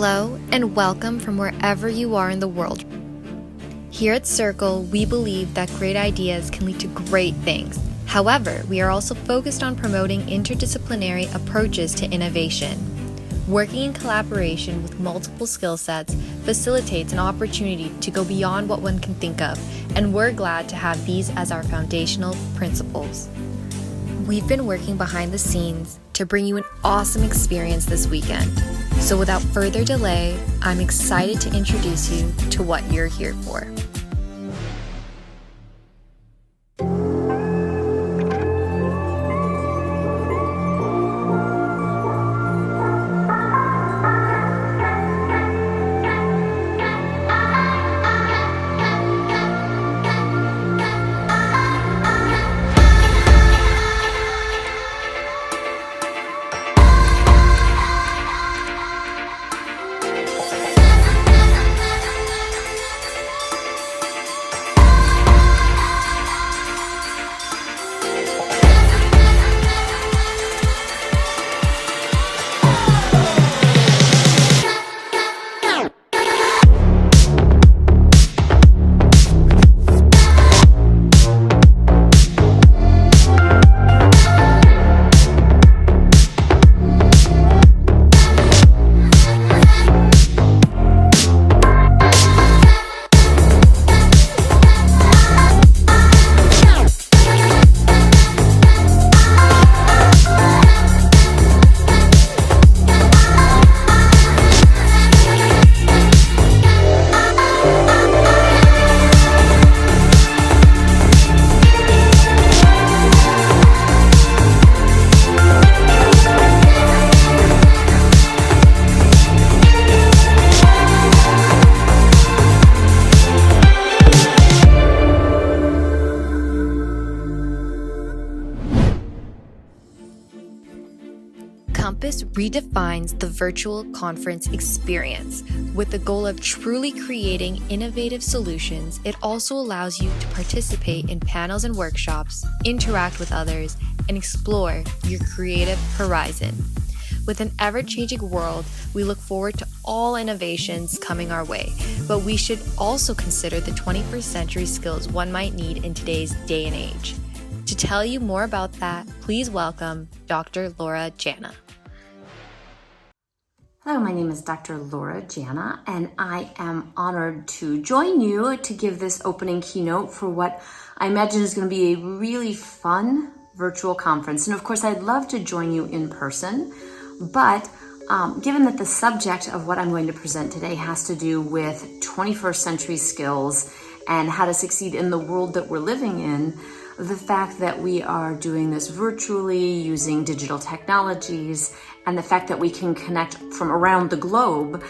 Hello and welcome from wherever you are in the world. Here at Circle, we believe that great ideas can lead to great things. However, we are also focused on promoting interdisciplinary approaches to innovation. Working in collaboration with multiple skill sets facilitates an opportunity to go beyond what one can think of, and we're glad to have these as our foundational principles. We've been working behind the scenes to bring you an awesome experience this weekend. So without further delay, I'm excited to introduce you to what you're here for. Compass redefines the virtual conference experience. With the goal of truly creating innovative solutions, it also allows you to participate in panels and workshops, interact with others, and explore your creative horizon. With an ever-changing world, we look forward to all innovations coming our way, but we should also consider the 21st century skills one might need in today's day and age. To tell you more about that, please welcome Dr. Laura Jana. Hello, my name is Dr. Laura Jana, and I am honored to join you to give this opening keynote for what I imagine is going to be a really fun virtual conference. And of course, I'd love to join you in person, but given that the subject of what I'm going to present today has to do with 21st century skills and how to succeed in the world that we're living in, the fact that we are doing this virtually using digital technologies and the fact that we can connect from around the globe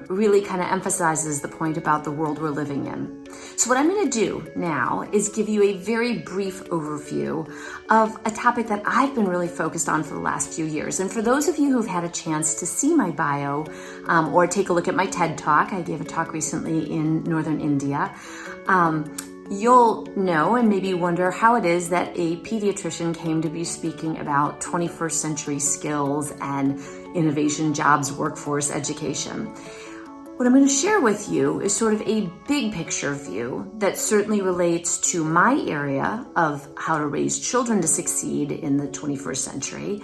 really kind of emphasizes the point about the world we're living in. So what I'm going to do now is give you a very brief overview of a topic that I've been really focused on for the last few years. And for those of you who've had a chance to see my bio or take a look at my TED Talk, I gave a talk recently in Northern India, you'll know and maybe wonder how it is that a pediatrician came to be speaking about 21st century skills and innovation, jobs, workforce, education. What I'm going to share with you is sort of a big picture view that certainly relates to my area of how to raise children to succeed in the 21st century,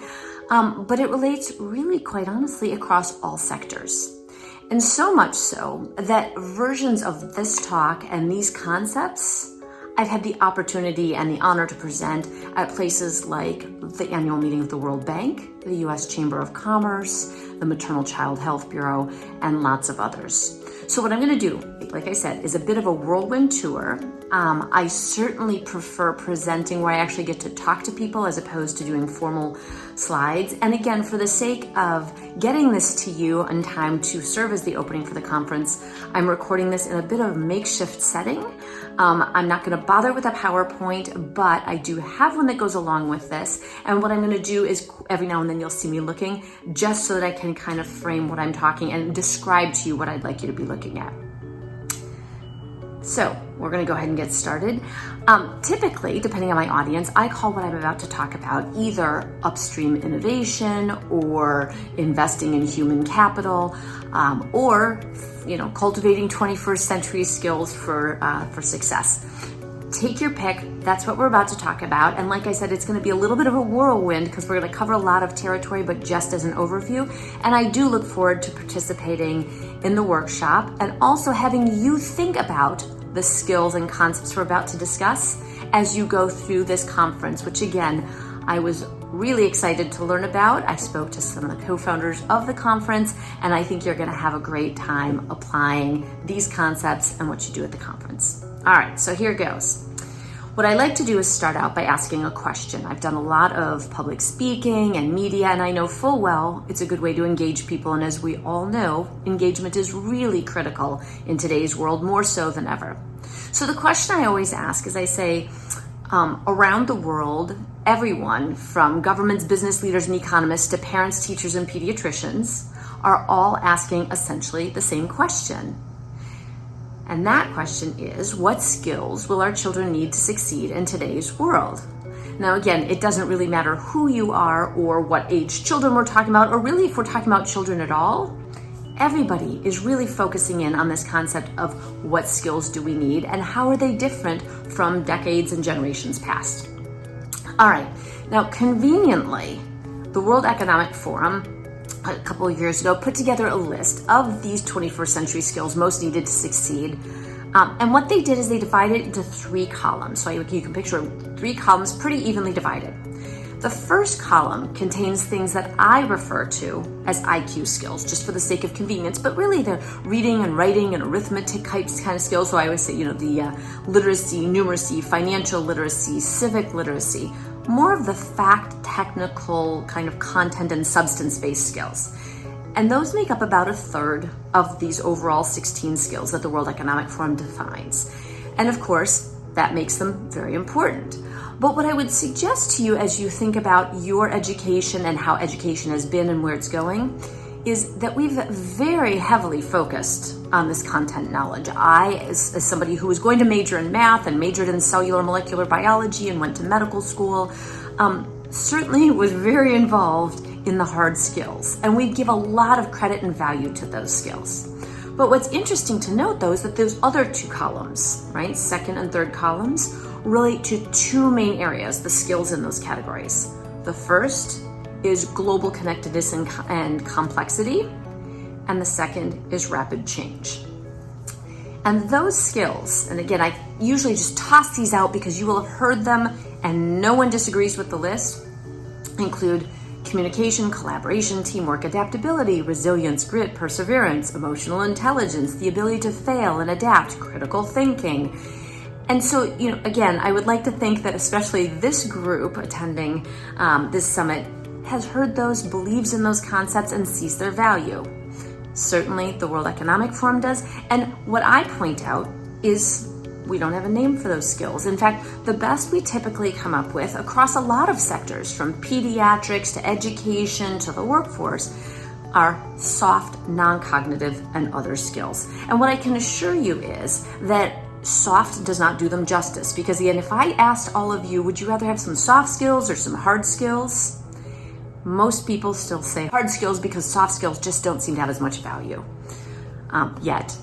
but it relates really quite honestly across all sectors. And so much so that versions of this talk and these concepts I've had the opportunity and the honor to present at places like the annual meeting of the World Bank, the U.S. Chamber of Commerce, the Maternal Child Health Bureau, and lots of others. So what I'm going to do, like I said, is a bit of a whirlwind tour. I certainly prefer presenting where I actually get to talk to people as opposed to doing formal slides. And again, for the sake of getting this to you in time to serve as the opening for the conference, I'm recording this in a bit of a makeshift setting. I'm not going to bother with a PowerPoint, but I do have one that goes along with this. And what I'm going to do is every now and then you'll see me looking just so that I can kind of frame what I'm talking and describe to you what I'd like you to be looking at. So we're going to go ahead and get started. Typically, depending on my audience, I call what I'm about to talk about either upstream innovation or investing in human capital, or cultivating 21st century skills for success. Take your pick. That's what we're about to talk about. And like I said, it's going to be a little bit of a whirlwind because we're going to cover a lot of territory, but just as an overview. And I do look forward to participating in the workshop and also having you think about the skills and concepts we're about to discuss as you go through this conference, which again, I was really excited to learn about. I spoke to some of the co-founders of the conference, and I think you're going to have a great time applying these concepts and what you do at the conference. All right, so here goes. What I like to do is start out by asking a question. I've done a lot of public speaking and media, and I know full well it's a good way to engage people. And as we all know, engagement is really critical in today's world, more so than ever. So the question I always ask is I say, around the world, everyone from governments, business leaders, and economists to parents, teachers, and pediatricians are all asking essentially the same question. And that question is, what skills will our children need to succeed in today's world? Now, again, it doesn't really matter who you are or what age children we're talking about, or really if we're talking about children at all. Everybody is really focusing in on this concept of what skills do we need and how are they different from decades and generations past. All right, now conveniently, the World Economic Forum a couple of years ago put together a list of these 21st century skills most needed to succeed. And what they did is they divided it into 3 columns. So you can picture 3 columns pretty evenly divided. The first column contains things that I refer to as IQ skills, just for the sake of convenience, but really they're reading and writing and arithmetic kind of skills. So I always say, the literacy, numeracy, financial literacy, civic literacy, more of the fact, technical kind of content and substance-based skills. And those make up about 1/3 of these overall 16 skills that the World Economic Forum defines. And of course, that makes them very important. But what I would suggest to you as you think about your education and how education has been and where it's going is that we've very heavily focused on this content knowledge. I, as somebody who was going to major in math and majored in cellular molecular biology and went to medical school, certainly was very involved in the hard skills. And we give a lot of credit and value to those skills. But what's interesting to note, though, is that those other 2 columns, right, second and third columns, relate to 2 main areas, the skills in those categories. The first is global connectedness and complexity, and the second is rapid change. And those skills, and again, I usually just toss these out because you will have heard them and no one disagrees with the list, include communication, collaboration, teamwork, adaptability, resilience, grit, perseverance, emotional intelligence, the ability to fail and adapt, critical thinking. And so, again, I would like to think that especially this group attending this summit has heard those, believes in those concepts, and sees their value. Certainly the World Economic Forum does. And what I point out is we don't have a name for those skills. In fact, the best we typically come up with across a lot of sectors, from pediatrics to education to the workforce, are soft, non-cognitive, and other skills. And what I can assure you is that soft does not do them justice, because again, if I asked all of you, would you rather have some soft skills or some hard skills? Most people still say hard skills because soft skills just don't seem to have as much value yet.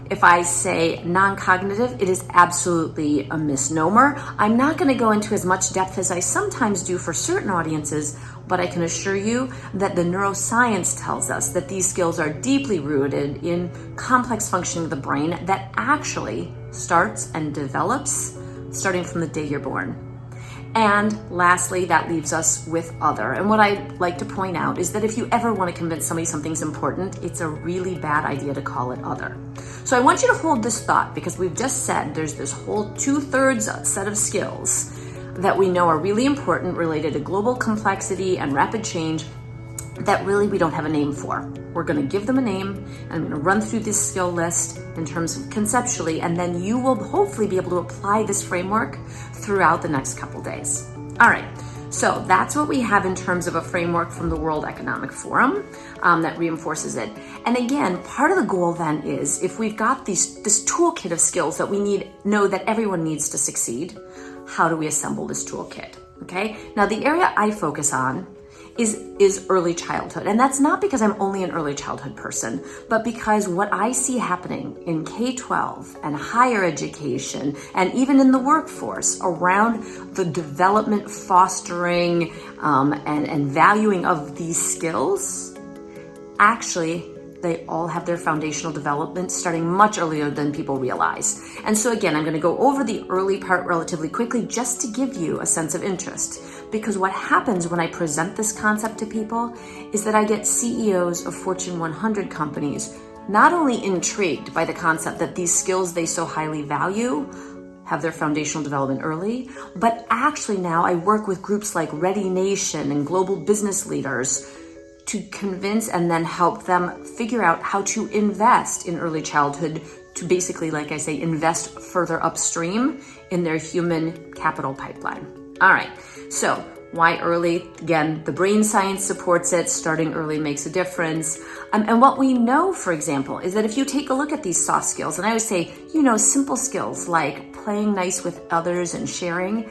If I say non-cognitive, it is absolutely a misnomer. I'm not going to go into as much depth as I sometimes do for certain audiences, but I can assure you that the neuroscience tells us that these skills are deeply rooted in complex functioning of the brain that actually starts and develops starting from the day you're born. And lastly, that leaves us with other. And what I like to point out is that if you ever want to convince somebody something's important, it's a really bad idea to call it other. So I want you to hold this thought, because we've just said there's this whole 2/3 set of skills that we know are really important related to global complexity and rapid change that really we don't have a name for. We're going to give them a name, and I'm going to run through this skill list in terms of conceptually, and then you will hopefully be able to apply this framework throughout the next couple days. All right, So that's what we have in terms of a framework from the World Economic Forum that reinforces it. And again, part of the goal then is if we've got this toolkit of skills that we know that everyone needs to succeed, how do we assemble this toolkit? Okay. Now the area I focus on is early childhood. And that's not because I'm only an early childhood person, but because what I see happening in K-12 and higher education and even in the workforce around the development, fostering, and valuing of these skills, actually, they all have their foundational development starting much earlier than people realize. And so again, I'm going to go over the early part relatively quickly just to give you a sense of interest. Because what happens when I present this concept to people is that I get CEOs of Fortune 100 companies not only intrigued by the concept that these skills they so highly value have their foundational development early, but actually now I work with groups like Ready Nation and global business leaders to convince and then help them figure out how to invest in early childhood to basically, like I say, invest further upstream in their human capital pipeline. All right, so why early? Again, the brain science supports it. Starting early makes a difference. And what we know, for example, is that if you take a look at these soft skills, and I would say, simple skills like playing nice with others and sharing,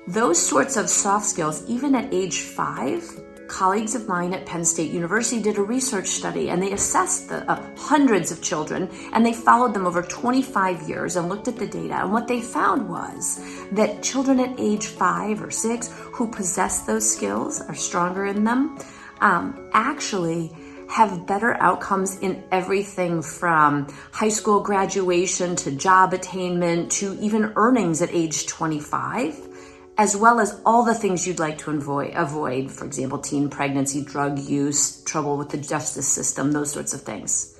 those sorts of soft skills, even at age 5, colleagues of mine at Penn State University did a research study and they assessed the hundreds of children and they followed them over 25 years and looked at the data. And what they found was that children at age 5 or 6 who possess those skills, are stronger in them, actually have better outcomes in everything from high school graduation to job attainment to even earnings at age 25. As well as all the things you'd like to avoid, for example, teen pregnancy, drug use, trouble with the justice system, those sorts of things.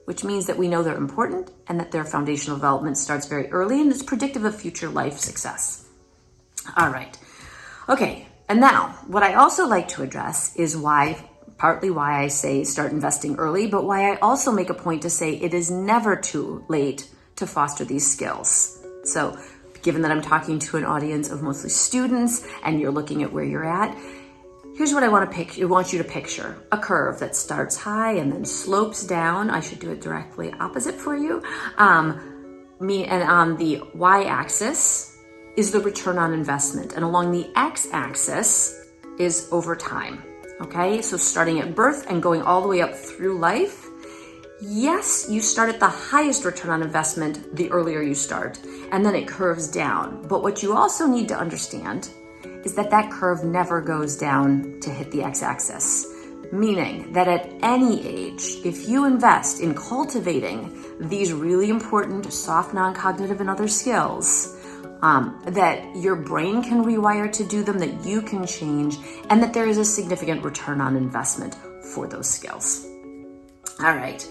Which means that we know they're important and that their foundational development starts very early and is predictive of future life success. All right. Okay, and now what I also like to address is partly why I say start investing early, but why I also make a point to say it is never too late to foster these skills. So, given that I'm talking to an audience of mostly students and you're looking at where you're at, here's what I want you to picture. A curve that starts high and then slopes down. I should do it directly opposite for you. And on the y-axis is the return on investment. And along the x-axis is over time. Okay, so starting at birth and going all the way up through life. Yes, you start at the highest return on investment the earlier you start, and then it curves down. But what you also need to understand is that curve never goes down to hit the x-axis, meaning that at any age, if you invest in cultivating these really important soft, non-cognitive, and other skills, that your brain can rewire to do them, that you can change, and that there is a significant return on investment for those skills. All right.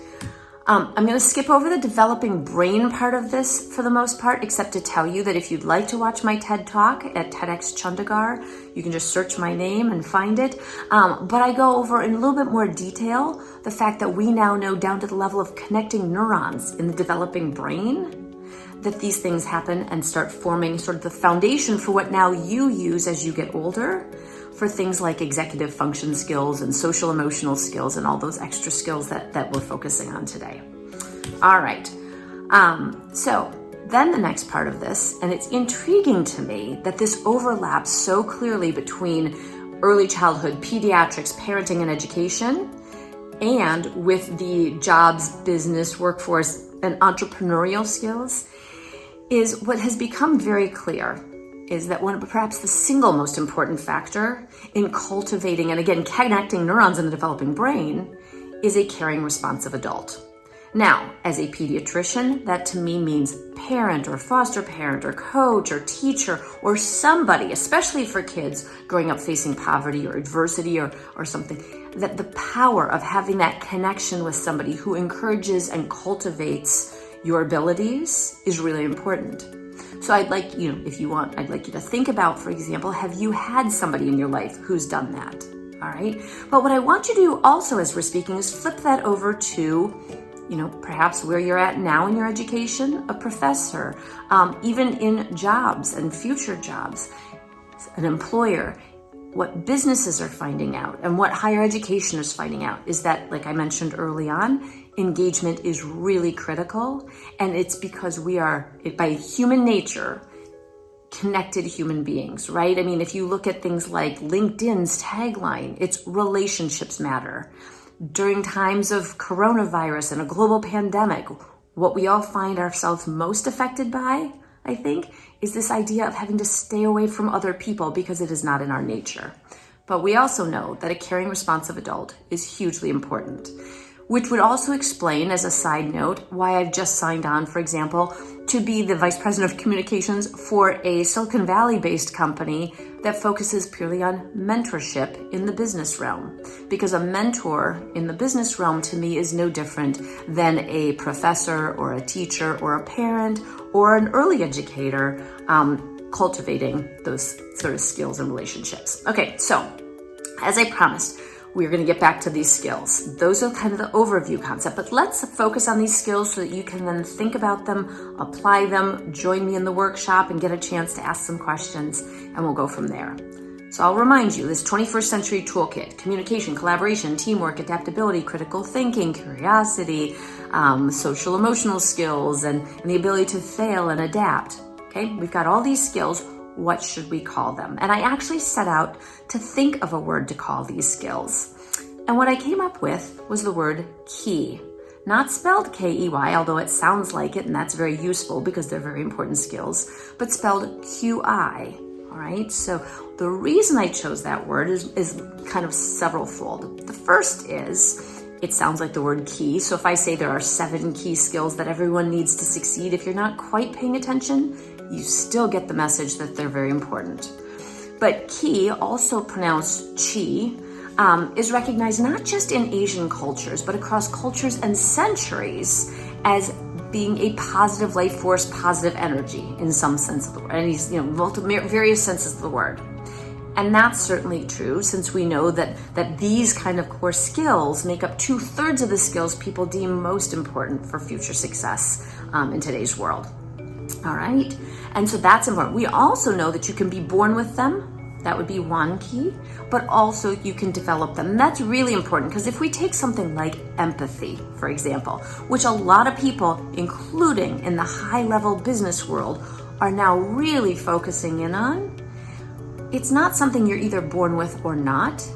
I'm going to skip over the developing brain part of this for the most part, except to tell you that if you'd like to watch my TED Talk at TEDx Chandigarh, you can just search my name and find it. But I go over in a little bit more detail the fact that we now know down to the level of connecting neurons in the developing brain that these things happen and start forming sort of the foundation for what now you use as you get older for things like executive function skills and social emotional skills and all those extra skills that we're focusing on today. All right. So then the next part of this, and it's intriguing to me that this overlaps so clearly between early childhood, pediatrics, parenting, and education, and with the jobs, business, workforce, and entrepreneurial skills, is what has become very clear is that perhaps the single most important factor in cultivating and again connecting neurons in the developing brain is a caring, responsive adult. Now, as a pediatrician, that to me means parent or foster parent or coach or teacher or somebody, especially for kids growing up facing poverty or adversity or something, that the power of having that connection with somebody who encourages and cultivates your abilities is really important. So I'd like you, if you want, I'd like you to think about, for example, have you had somebody in your life who's done that? All right. But what I want you to do also as we're speaking is flip that over to, perhaps where you're at now in your education, a professor, even in jobs and future jobs, an employer. what businesses are finding out and what higher education is finding out is that, like I mentioned early on, engagement is really critical. And it's because we are, by human nature, connected human beings, right? I mean, if you look at things like LinkedIn's tagline, it's relationships matter. During times of coronavirus and a global pandemic, what we all find ourselves most affected by, I think, is this idea of having to stay away from other people because it is not in our nature. But we also know that a caring, responsive adult is hugely important, which would also explain, as a side note, why I've just signed on, for example, to be the Vice President of Communications for a Silicon Valley-based company that focuses purely on mentorship in the business realm. Because a mentor in the business realm to me is no different than a professor or a teacher or a parent or an early educator cultivating those sort of skills and relationships. Okay, so as I promised, we're going to get back to these skills. Those are kind of the overview concept, but let's focus on these skills so that you can then think about them, apply them, join me in the workshop and get a chance to ask some questions, and we'll go from there. So I'll remind you, this 21st century toolkit: communication, collaboration, teamwork, adaptability, critical thinking, curiosity, social emotional skills, and the ability to fail and adapt. Okay, we've got all these skills. What should we call them? And I actually set out to think of a word to call these skills. And what I came up with was the word key. Not spelled K-E-Y, although it sounds like it, and that's very useful because they're very important skills, but spelled Q-I. All right, so the reason I chose that word is kind of several-fold. The first is, it sounds like the word key. So if I say there are 7 key skills that everyone needs to succeed, if you're not quite paying attention, you still get the message that they're very important. But key, also pronounced chi, is recognized not just in Asian cultures, but across cultures and centuries as being a positive life force, positive energy in some sense of the word, and various senses of the word. And that's certainly true, since we know that these kind of core skills make up 2/3 of the skills people deem most important for future success in today's world. All right, and so that's important. We also know that you can be born with them. That would be one key, but also you can develop them. And that's really important, because if we take something like empathy, for example, which a lot of people, including in the high-level business world, are now really focusing in on, it's not something you're either born with or not,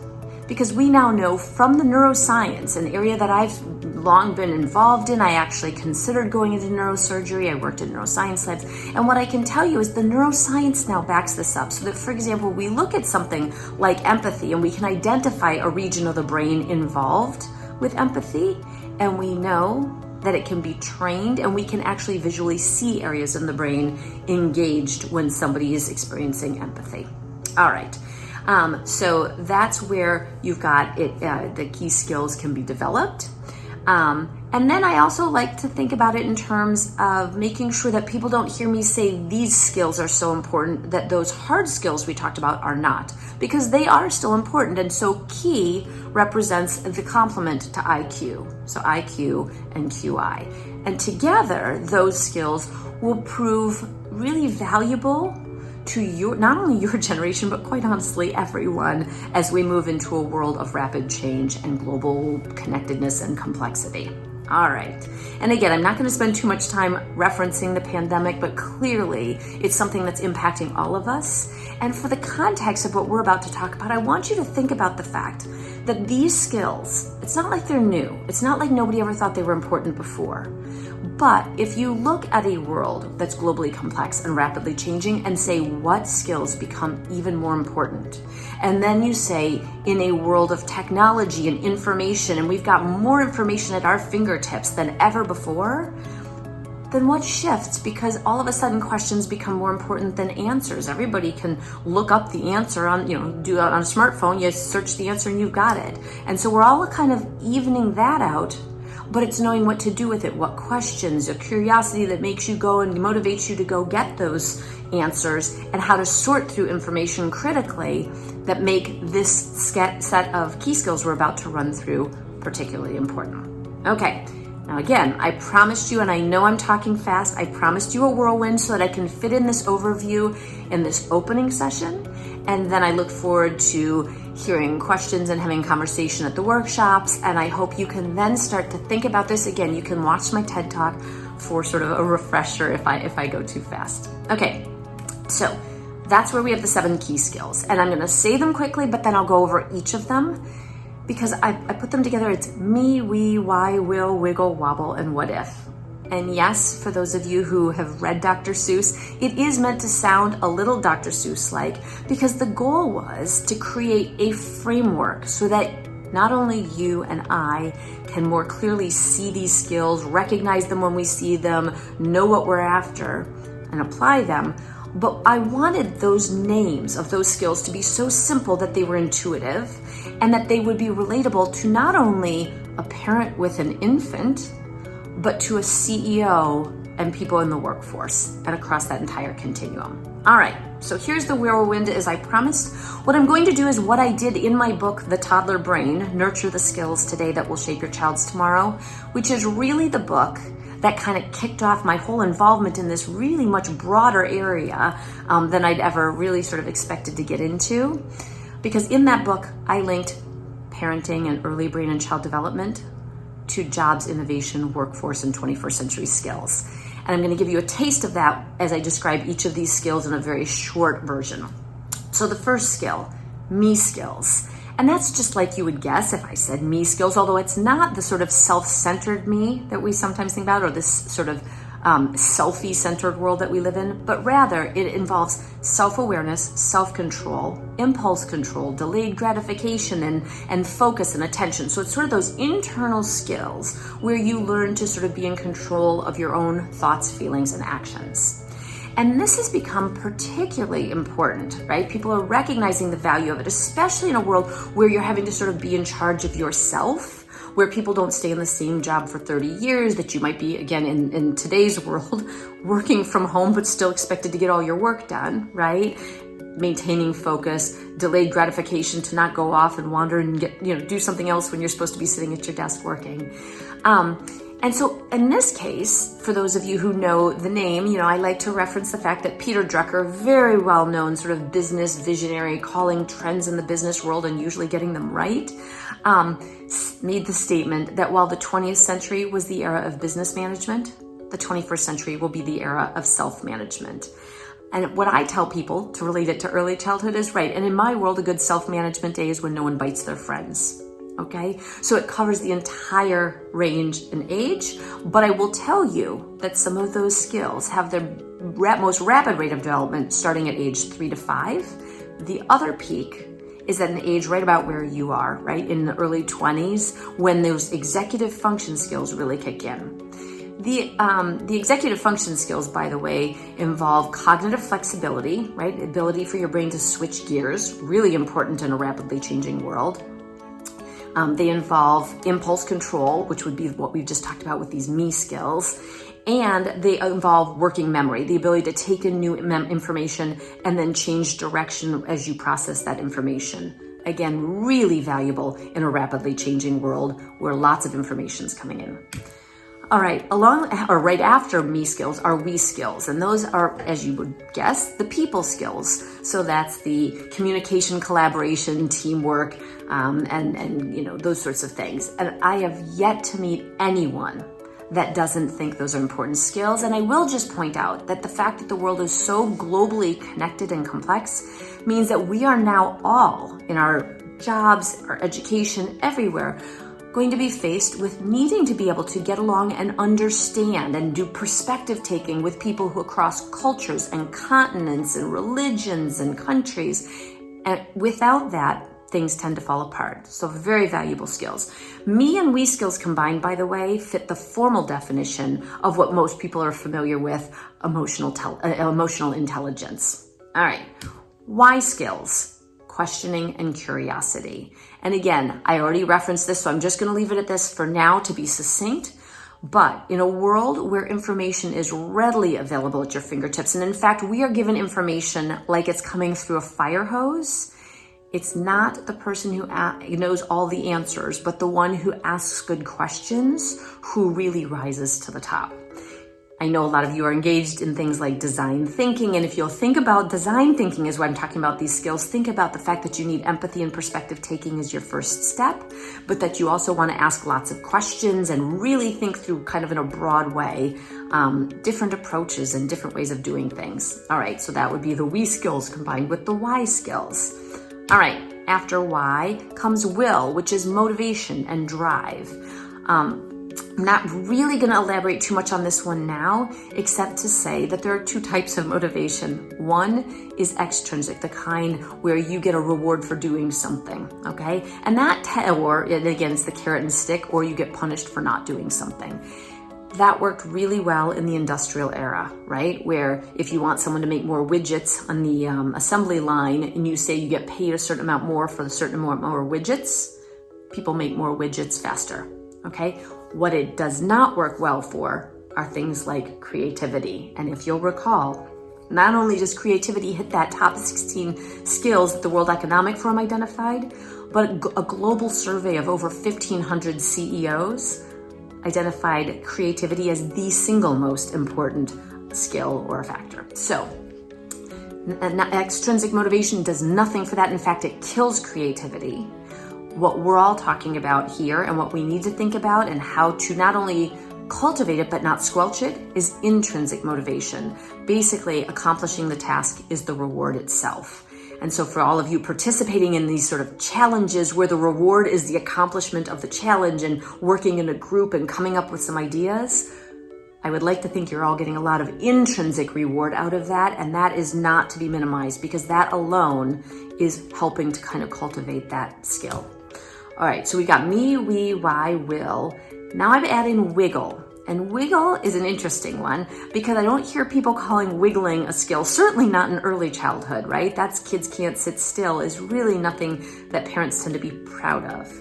because we now know from the neuroscience, an area that I've long been involved in. I actually considered going into neurosurgery. I worked in neuroscience labs. And what I can tell you is the neuroscience now backs this up. So that, for example, we look at something like empathy and we can identify a region of the brain involved with empathy. And we know that it can be trained, and we can actually visually see areas in the brain engaged when somebody is experiencing empathy. All right. So that's where you've got it. The key skills can be developed. And then I also like to think about it in terms of making sure that people don't hear me say these skills are so important that those hard skills we talked about are not, because they are still important. And so key represents the complement to IQ. So IQ and QI. And together, those skills will prove really valuable to not only your generation, but quite honestly, everyone, as we move into a world of rapid change and global connectedness and complexity. All right. And again, I'm not going to spend too much time referencing the pandemic, but clearly it's something that's impacting all of us. And for the context of what we're about to talk about, I want you to think about the fact that these skills, it's not like they're new. It's not like nobody ever thought they were important before. But if you look at a world that's globally complex and rapidly changing and say what skills become even more important, and then you say in a world of technology and information, and we've got more information at our fingertips than ever before, then what shifts? Because all of a sudden questions become more important than answers. Everybody can look up the answer on, do it on a smartphone, you search the answer and you've got it. And so we're all kind of evening that out. But it's knowing what to do with it, what questions, a curiosity that makes you go and motivates you to go get those answers, and how to sort through information critically that make this set of key skills we're about to run through particularly important. Okay, now Now again, I promised you, and I know I'm talking fast, I promised you a whirlwind so that I can fit in this overview in this opening session. And then I look forward to hearing questions and having conversation at the workshops. And I hope you can then start to think about this. Again, you can watch my TED Talk for sort of a refresher if I go too fast. Okay, so that's where we have the 7 key skills. And I'm gonna say them quickly, but then I'll go over each of them, because I put them together. It's me, we, why, will, wiggle, wobble, and what if. And yes, for those of you who have read Dr. Seuss, it is meant to sound a little Dr. Seuss-like, because the goal was to create a framework so that not only you and I can more clearly see these skills, recognize them when we see them, know what we're after, and apply them, but I wanted those names of those skills to be so simple that they were intuitive and that they would be relatable to not only a parent with an infant, but to a CEO and people in the workforce and across that entire continuum. All right, so here's the whirlwind as I promised. What I'm going to do is what I did in my book, The Toddler Brain, Nurture the Skills Today That Will Shape Your Child's Tomorrow, which is really the book that kind of kicked off my whole involvement in this really much broader area than I'd ever really sort of expected to get into. Because in that book, I linked parenting and early brain and child development to jobs, innovation, workforce, and 21st century skills. And I'm going to give you a taste of that as I describe each of these skills in a very short version. So the first skill, me skills. And that's just like you would guess if I said me skills, although it's not the sort of self-centered me that we sometimes think about, or this sort of selfie-centered world that we live in, but rather it involves self-awareness, self-control, impulse control, delayed gratification, and focus and attention. So it's sort of those internal skills where you learn to sort of be in control of your own thoughts, feelings, and actions. And this has become particularly important, right? People are recognizing the value of it, especially in a world where you're having to sort of be in charge of yourself, where people don't stay in the same job for 30 years, that you might be, again, in today's world, working from home, but still expected to get all your work done, right? Maintaining focus, delayed gratification to not go off and wander and do something else when you're supposed to be sitting at your desk working. And so in this case, for those of you who know the name, I like to reference the fact that Peter Drucker, very well-known sort of business visionary, calling trends in the business world and usually getting them right, made the statement that while the 20th century was the era of business management, the 21st century will be the era of self-management. And what I tell people to relate it to early childhood is right. And in my world, a good self-management day is when no one bites their friends. Okay, so it covers the entire range and age, but I will tell you that some of those skills have their most rapid rate of development starting at age 3 to 5. The other peak is at an age right about where you are, right, in the early 20s, when those executive function skills really kick in. The executive function skills, by the way, involve cognitive flexibility, right, ability for your brain to switch gears, really important in a rapidly changing world. They involve impulse control, which would be what we've just talked about with these me skills. And they involve working memory, the ability to take in new information and then change direction as you process that information. Again, really valuable in a rapidly changing world where lots of information is coming in. All right, right after me skills are we skills, and those are, as you would guess, the people skills. So that's the communication, collaboration, teamwork, and those sorts of things. And I have yet to meet anyone that doesn't think those are important skills. And I will just point out that the fact that the world is so globally connected and complex means that we are now all in our jobs, our education, everywhere, going to be faced with needing to be able to get along and understand and do perspective taking with people who across cultures and continents and religions and countries. And without that, things tend to fall apart. So very valuable skills. Me and we skills combined, by the way, fit the formal definition of what most people are familiar with, emotional intelligence. All right, why skills? Questioning and curiosity. And again, I already referenced this, so I'm just going to leave it at this for now to be succinct. But in a world where information is readily available at your fingertips, and in fact, we are given information like it's coming through a fire hose, It's not the person who knows all the answers, but the one who asks good questions who really rises to the top. I know a lot of you are engaged in things like design thinking, and if you'll think about design thinking as what I'm talking about these skills, think about the fact that you need empathy and perspective taking as your first step, but that you also want to ask lots of questions and really think through kind of in a broad way, different approaches and different ways of doing things. All right, so that would be the we skills combined with the why skills. All right, after why comes will, which is motivation and drive. I'm not really going to elaborate too much on this one now, except to say that there are two types of motivation. One is extrinsic, the kind where you get a reward for doing something, okay? And or again, it's the carrot and stick, or you get punished for not doing something. That worked really well in the industrial era, right? Where if you want someone to make more widgets on the assembly line and you say you get paid a certain amount more for a certain amount more widgets, people make more widgets faster, okay? What it does not work well for are things like creativity. And if you'll recall, not only does creativity hit that top 16 skills that the World Economic Forum identified, but a global survey of over 1,500 CEOs identified creativity as the single most important skill or factor. So, extrinsic motivation does nothing for that. In fact, it kills creativity. What we're all talking about here and what we need to think about and how to not only cultivate it but not squelch it is intrinsic motivation. Basically, accomplishing the task is the reward itself. And so for all of you participating in these sort of challenges where the reward is the accomplishment of the challenge and working in a group and coming up with some ideas, I would like to think you're all getting a lot of intrinsic reward out of that, and that is not to be minimized because that alone is helping to kind of cultivate that skill. All right, so we got me, we, why, will. Now I'm adding wiggle. And wiggle is an interesting one because I don't hear people calling wiggling a skill, certainly not in early childhood, right? That's kids can't sit still is really nothing that parents tend to be proud of.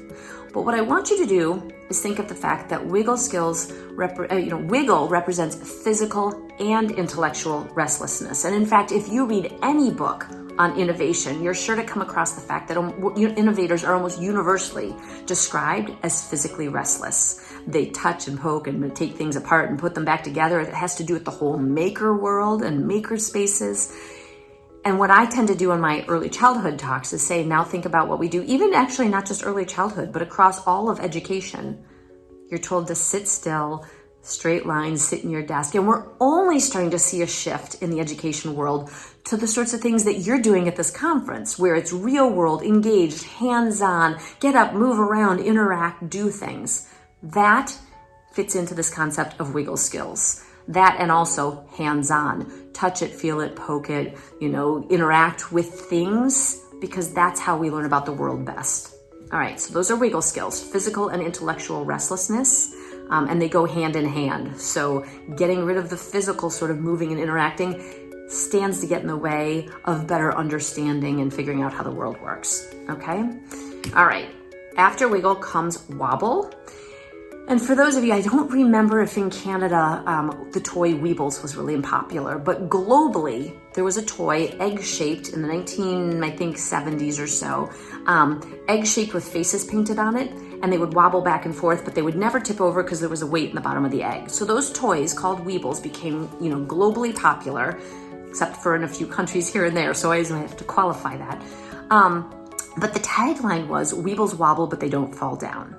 But what I want you to do is think of the fact that wiggle skills, wiggle represents physical and intellectual restlessness. And in fact, if you read any book on innovation, you're sure to come across the fact that innovators are almost universally described as physically restless. They touch and poke and take things apart and put them back together. It has to do with the whole maker world and maker spaces. And what I tend to do in my early childhood talks is say, now think about what we do, even actually not just early childhood, but across all of education. You're told to sit still, straight lines, sit in your desk. And we're only starting to see a shift in the education world to the sorts of things that you're doing at this conference, where it's real world, engaged, hands-on, get up, move around, interact, do things. That fits into this concept of wiggle skills. That and also hands-on, touch it, feel it, poke it, interact with things, because that's how we learn about the world best. All right, so those are wiggle skills, physical and intellectual restlessness, and they go hand in hand. So getting rid of the physical sort of moving and interacting stands to get in the way of better understanding and figuring out how the world works, okay? All right, after wiggle comes wobble. And for those of you, I don't remember if in Canada the toy Weebles was really unpopular, but globally there was a toy egg-shaped in the 70s or so, egg-shaped with faces painted on it, and they would wobble back and forth, but they would never tip over because there was a weight in the bottom of the egg. So those toys called Weebles became, globally popular, except for in a few countries here and there, so I always have to qualify that. But the tagline was, Weebles wobble, but they don't fall down.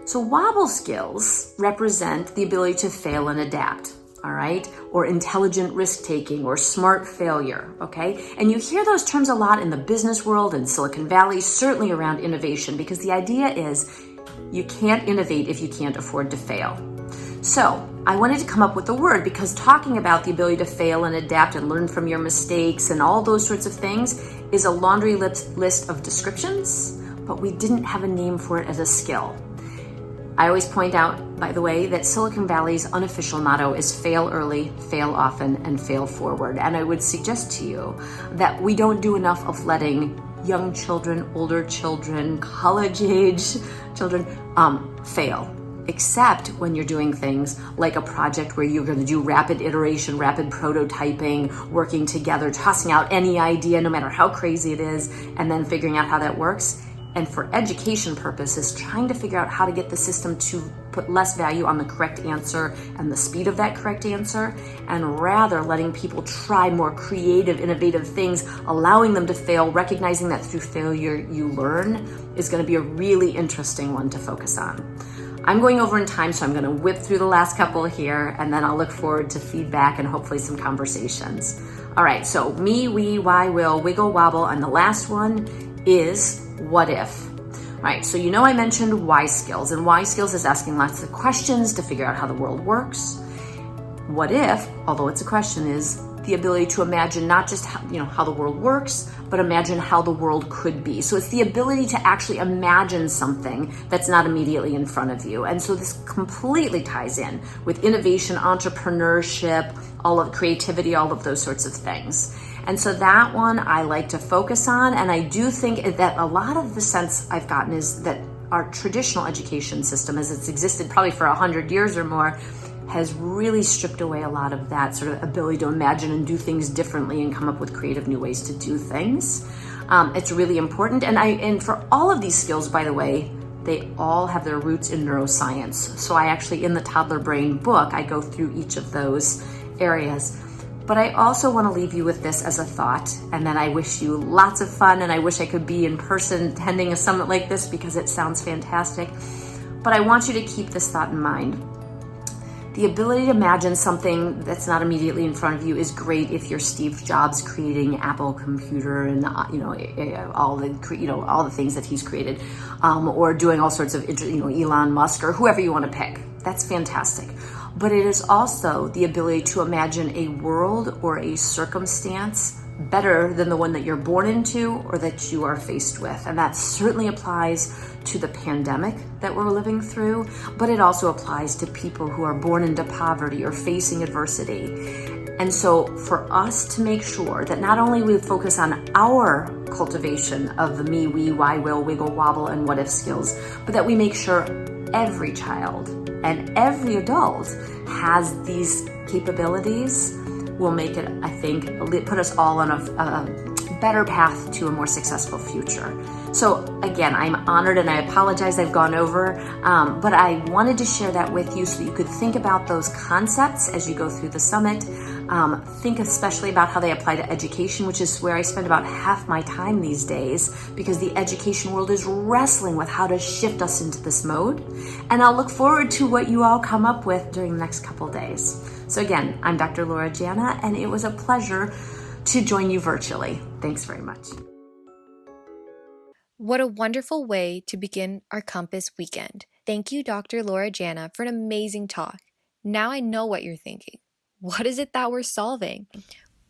So wobble skills represent the ability to fail and adapt, all right? Or intelligent risk-taking or smart failure, okay? And you hear those terms a lot in the business world and Silicon Valley, certainly around innovation, because the idea is you can't innovate if you can't afford to fail. So I wanted to come up with a word because talking about the ability to fail and adapt and learn from your mistakes and all those sorts of things is a laundry list of descriptions, but we didn't have a name for it as a skill. I always point out, by the way, that Silicon Valley's unofficial motto is fail early, fail often, and fail forward. And I would suggest to you that we don't do enough of letting young children, older children, college-age children fail. except when you're doing things like a project where you're going to do rapid iteration, rapid prototyping, working together, tossing out any idea, no matter how crazy it is, and then figuring out how that works. And for education purposes, trying to figure out how to get the system to put less value on the correct answer and the speed of that correct answer, and rather letting people try more creative, innovative things, allowing them to fail, recognizing that through failure you learn, is going to be a really interesting one to focus on. I'm going over in time, so I'm going to whip through the last couple here, and then I'll look forward to feedback and hopefully some conversations. All right, so me, we, why, will, wiggle, wobble, and the last one is what if. Right, so you know I mentioned why skills, and why skills is asking lots of questions to figure out how the world works. What if, although it's a question, is the ability to imagine not just how the world works, but imagine how the world could be. So it's the ability to actually imagine something that's not immediately in front of you. And so this completely ties in with innovation, entrepreneurship, all of creativity, all of those sorts of things. And so that one I like to focus on, and I do think that a lot of the sense I've gotten is that our traditional education system, as it's existed probably for 100 years or more, has really stripped away a lot of that sort of ability to imagine and do things differently and come up with creative new ways to do things. It's really important. And for all of these skills, by the way, they all have their roots in neuroscience. So I actually, in the Toddler Brain book, I go through each of those areas. But I also want to leave you with this as a thought, and then I wish you lots of fun, and I wish I could be in person attending a summit like this because it sounds fantastic. But I want you to keep this thought in mind. The ability to imagine something that's not immediately in front of you is great if you're Steve Jobs creating Apple computer and all the things that he's created, or doing all sorts of Elon Musk or whoever you want to pick. That's fantastic. But it is also the ability to imagine a world or a circumstance better than the one that you're born into or that you are faced with. And that certainly applies to the pandemic that we're living through, but it also applies to people who are born into poverty or facing adversity. And so for us to make sure that not only we focus on our cultivation of the me, we, why, will, wiggle, wobble, and what if skills, but that we make sure every child and every adult has these capabilities, will make it, I think, put us all on a better path to a more successful future. So again, I'm honored, and I apologize I've gone over, but I wanted to share that with you so that you could think about those concepts as you go through the summit. Think especially about how they apply to education, which is where I spend about half my time these days, because the education world is wrestling with how to shift us into this mode. And I'll look forward to what you all come up with during the next couple days. So again, I'm Dr. Laura Jana, and it was a pleasure to join you virtually. Thanks very much. What a wonderful way to begin our Compass weekend. Thank you, Dr. Laura Jana, for an amazing talk. Now I know what you're thinking. What is it that we're solving?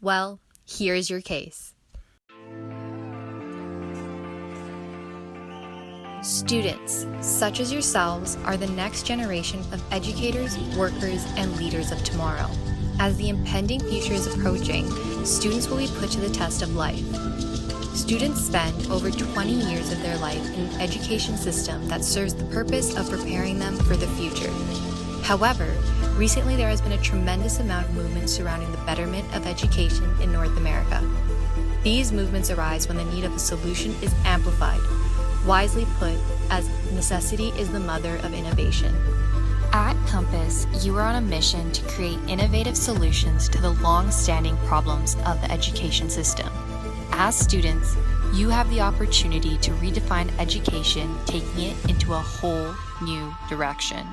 Well, here's your case. Students, such as yourselves, are the next generation of educators, workers, and leaders of tomorrow. As the impending future is approaching, students will be put to the test of life. Students spend over 20 years of their life in an education system that serves the purpose of preparing them for the future. However, recently there has been a tremendous amount of movement surrounding the betterment of education in North America. These movements arise when the need of a solution is amplified, wisely put, as necessity is the mother of innovation. At Compass, you are on a mission to create innovative solutions to the long-standing problems of the education system. As students, you have the opportunity to redefine education, taking it into a whole new direction.